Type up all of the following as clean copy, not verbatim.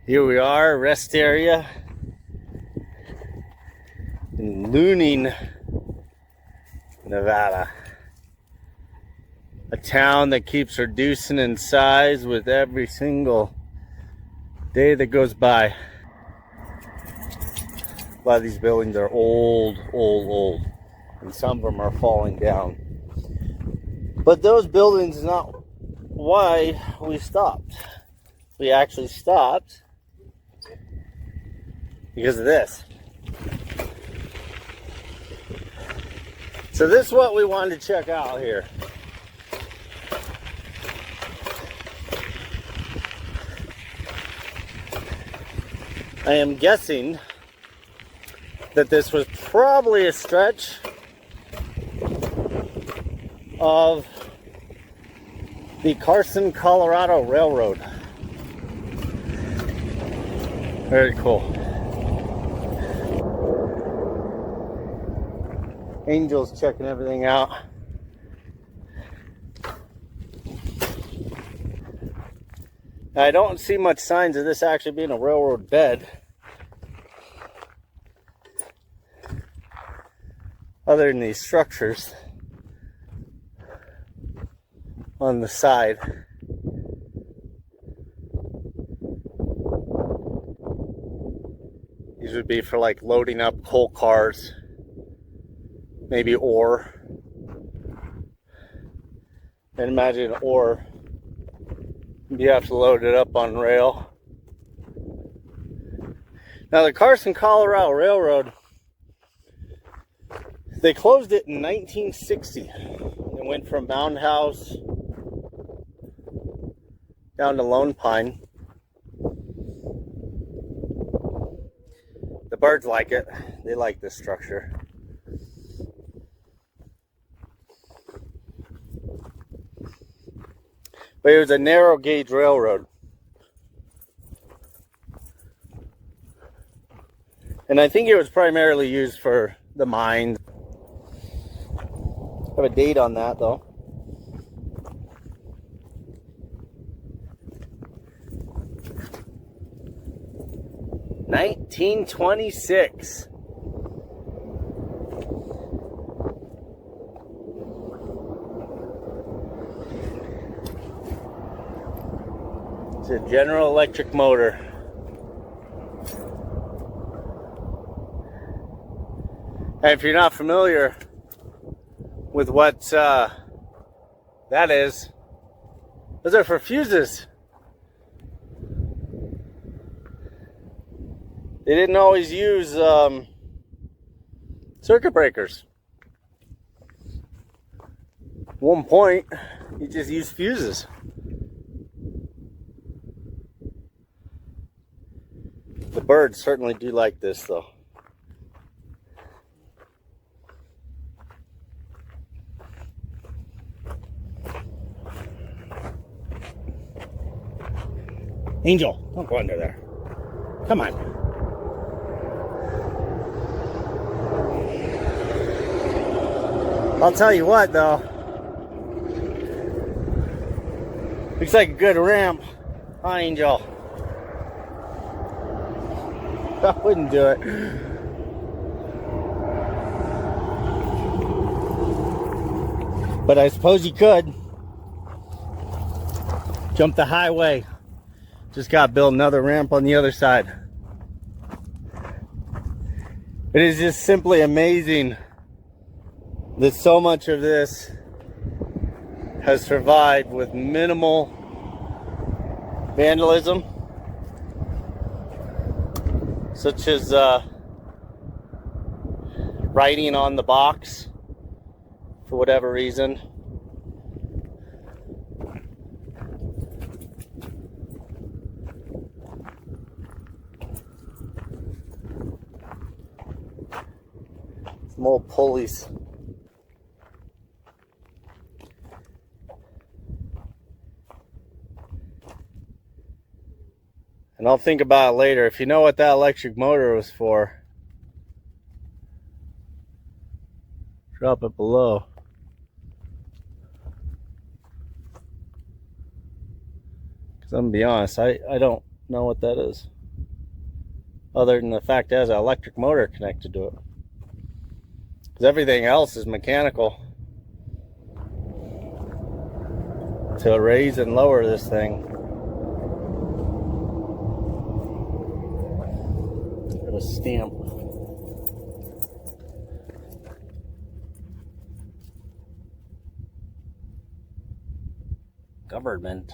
Here we are, rest area in Luning, Nevada. A town that keeps reducing in size with every single day that goes by. A lot of these buildings are old, and some of them are falling down. But those buildings is not why we stopped. We actually stopped because of this. So this is what we wanted to check out here. I am guessing that this was probably a stretch of the Carson, Colorado Railroad. Very cool. Angel's checking everything out. I don't see much signs of this actually being a railroad bed, other than these structures on the side. These would be for like loading up coal cars, maybe ore. And imagine ore, you have to load it up on rail. Now the Carson, Colorado Railroad, they closed it in 1960. It went from Mound House down to Lone Pine. The birds like it. They like this structure. But it was a narrow gauge railroad. And I think it was primarily used for the mines. I have a date on that though. $1926. It's a General Electric motor. And if you're not familiar with what that is, those are for fuses. They didn't always use circuit breakers. At one point, you just used fuses. The birds certainly do like this though. Angel, don't go under there. Come on. I'll tell you what though. Looks like a good ramp. Huh, Angel? I wouldn't do it. But I suppose you could. Jump the highway. Just got to build another ramp on the other side. It is just simply amazing that so much of this has survived with minimal vandalism, such as writing on the box for whatever reason. Some old pulleys. And I'll think about it later. If you know what that electric motor was for, drop it below. Because I'm gonna be honest, I don't know what that is, other than the fact it has an electric motor connected to it. Because everything else is mechanical to raise and lower this thing. Got a stamp. Government.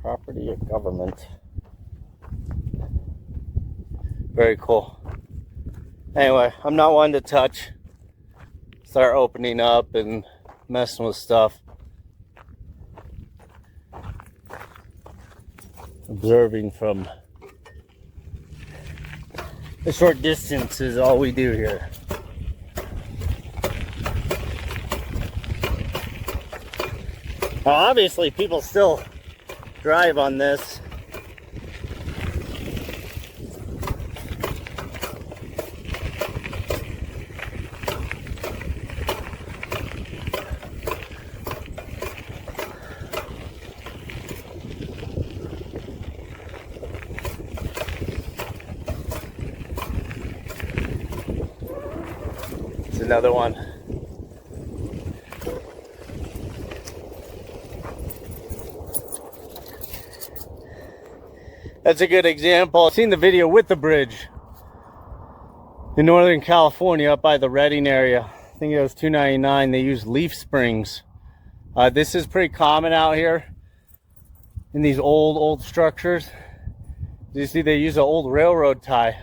Property of government. Very cool. Anyway, I'm not one to touch, start opening up and messing with stuff. Observing from a short distance is all we do here. Well, obviously people still drive on this. It's another one. That's a good example. I've seen the video with the bridge in Northern California up by the Redding area. I think it was $2.99. They use leaf springs. This is pretty common out here in these old structures. You see they use an old railroad tie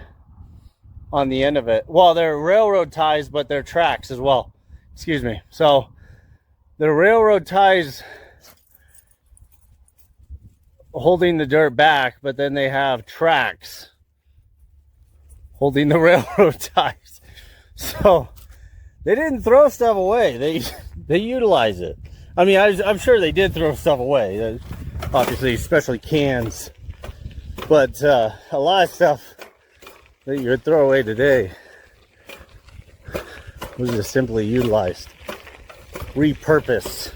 on the end of it. Well, they're railroad ties, but they're tracks as well. Excuse me. So the railroad ties holding the dirt back, but then they have tracks holding the railroad ties. So they didn't throw stuff away. They utilize it. I mean, I'm sure they did throw stuff away, obviously, especially cans. But a lot of stuff that you would throw away today was just simply utilized, repurposed.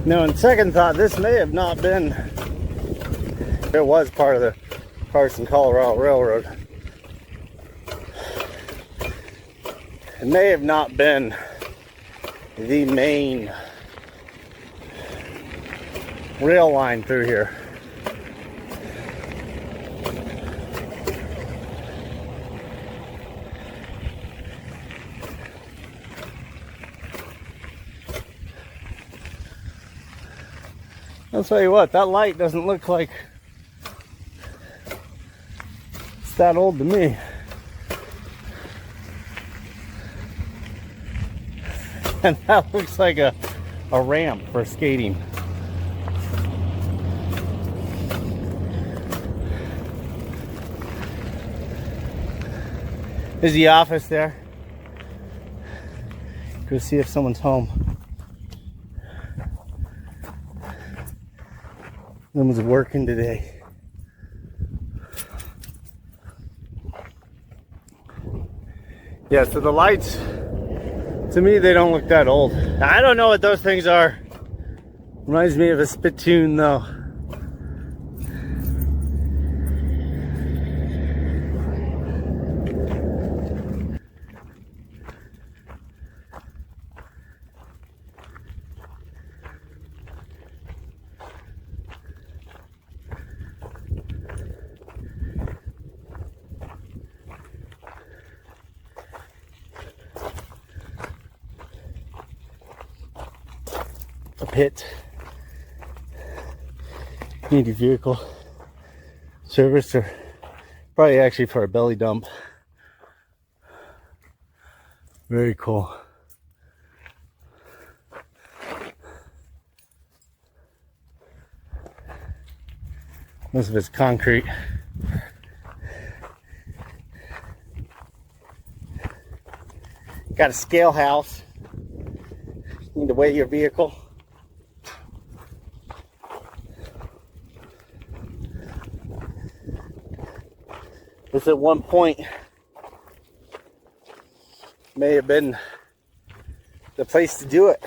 Now, on second thought, this may have not been, it was part of the Carson, Colorado Railroad. It may have not been the main rail line through here. I'll tell you what, that light doesn't look like it's that old to me. And that looks like a ramp for skating. Is the office there? Go see if someone's home. No one's working today. Yeah, so the lights, to me, they don't look that old. I don't know what those things are. Reminds me of a spittoon, though. A pit. Need your vehicle service, or probably actually for a belly dump. Very cool. Most of it's concrete. Got a scale house. Need to weigh your vehicle. This at one point may have been the place to do it.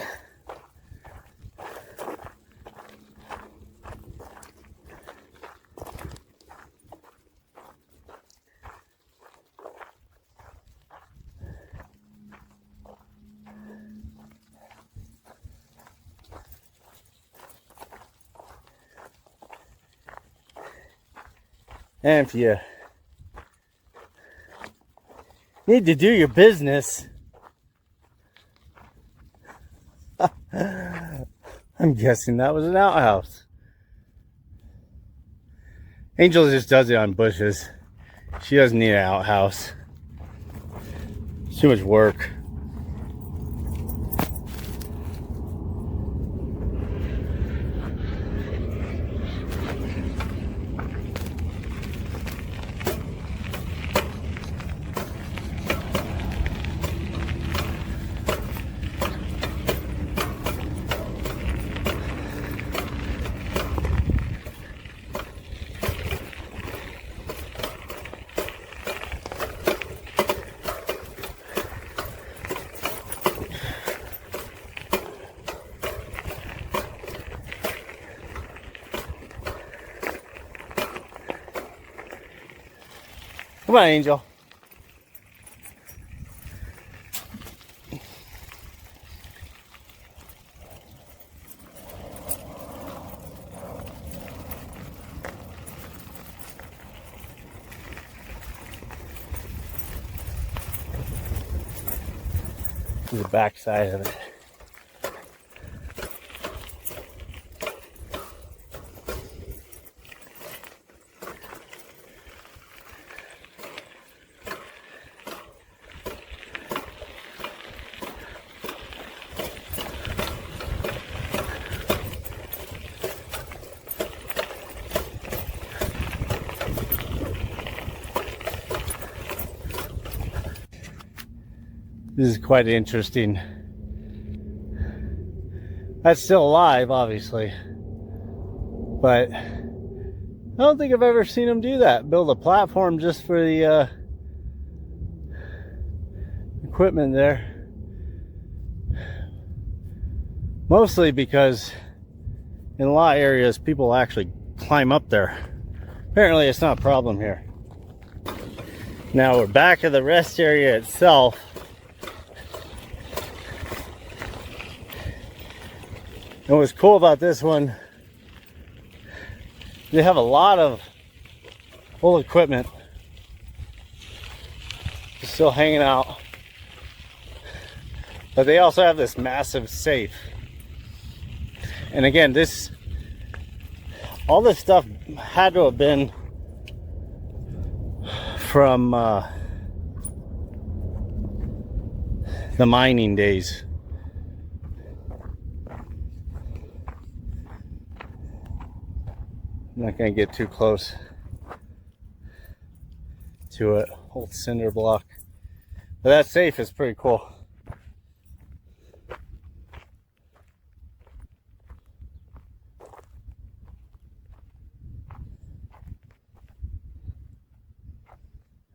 And if you need to do your business, I'm guessing that was an outhouse. Angel just does it on bushes. She doesn't need an outhouse. It's too much work. Come on, Angel. To the back side of it. This is quite interesting. That's still alive, obviously. But I don't think I've ever seen them do that. Build a platform just for the equipment there. Mostly because in a lot of areas, people actually climb up there. Apparently, it's not a problem here. Now we're back at the rest area itself. And what's cool about this one, they have a lot of old equipment still hanging out. But they also have this massive safe. And again, all this stuff had to have been from the mining days. I'm not going to get too close to it. Old cinder block. But that safe is pretty cool.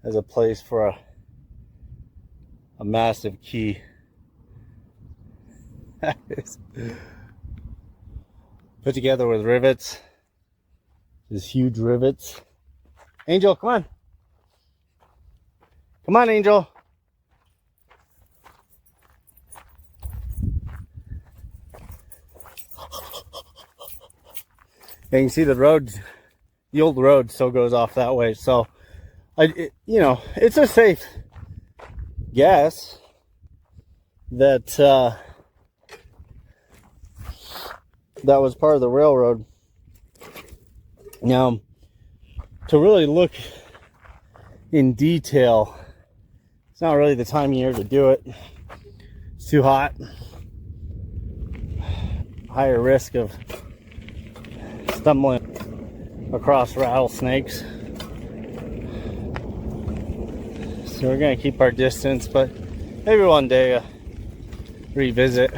As a place for a massive key. Put together with rivets. These huge rivets. Angel, come on. Come on, Angel. And you can see the road, the old road still goes off that way. So, it's a safe guess that that was part of the railroad. Now, to really look in detail, it's not really the time of year to do it. It's too hot. Higher risk of stumbling across rattlesnakes. So we're going to keep our distance, but maybe one day revisit.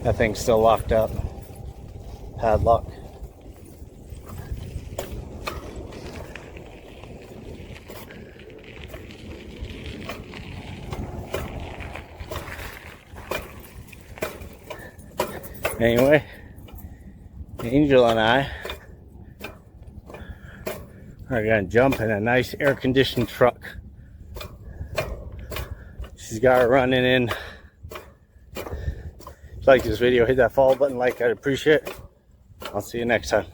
That thing's still locked up. padlock. Anyway, Angel and I are gonna jump in a nice air-conditioned truck. She's got her running in. If you like this video, hit that follow button, like, I'd appreciate it. I'll see you next time.